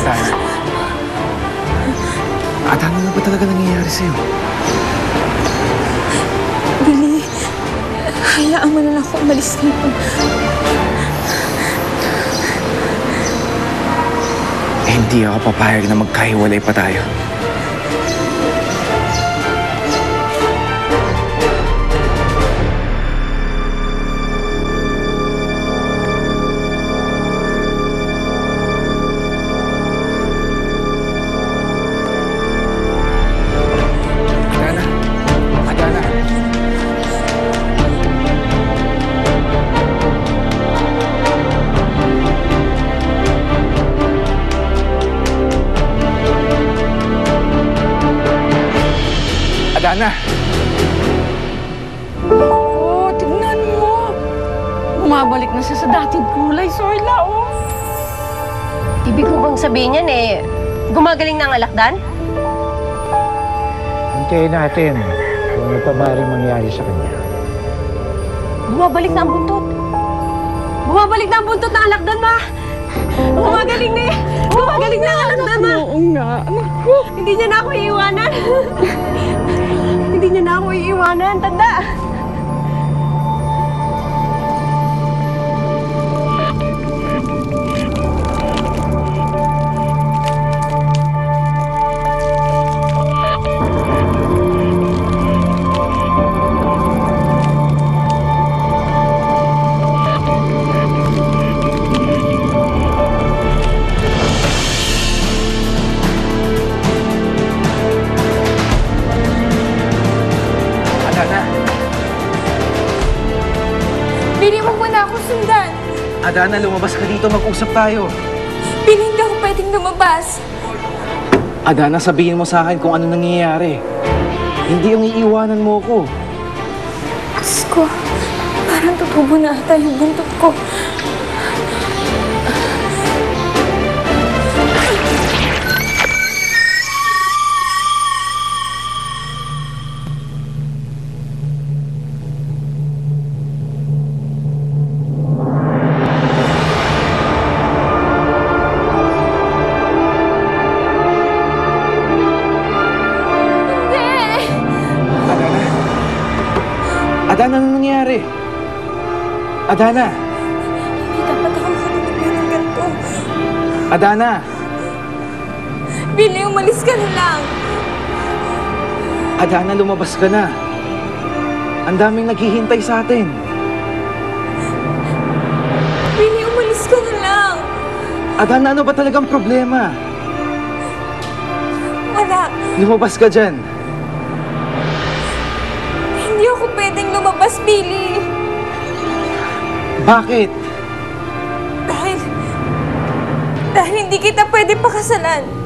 Adana. Adana, ano ba talaga nangyayari sa'yo? Billy, hayaan mo na lang ako umalis dito. Hindi ako papayag na magkahiwalay pa tayo. Adana! Oh, tignan mo. Bumabalik na siya sa dating kulay, Sorla, oh. Ibig ko bang sabihin yan gumagaling na ang alakdan? Hintayin natin kung ano pa maaaring mangyari sa kanya. Bumabalik na ang buntot. Bumabalik na ang buntot ng alakdan, ma! Gumagaling na Gumagaling na ang alakdan, ma! Oo nga, anak ko. Hindi niya na ako iiwanan. Hindi niya na ako iiwanan. Tanda! Billy, huwag mo na ako sundan. Adana, lumabas ka dito. Mag-usap tayo. Billy, hindi ako pwedeng lumabas. Adana, sabihin mo sa akin kung ano nangyayari. Hindi yung iiwanan mo ko. Diyos ko, parang tutubo na ata yung buntot ko. Adana, ano nangyayari? Adana! Hindi dapat ako makalagay ng ganito. Adana! Billy, umalis ka na lang. Adana, lumabas ka na. Ang daming naghihintay sa atin. Billy, umalis ka na lang. Adana, ano ba talagang problema? Wala. Lumabas ka dyan. Hindi ako pwedeng lumabas, Billy. Bakit? Dahil hindi kita pwede pakasalan.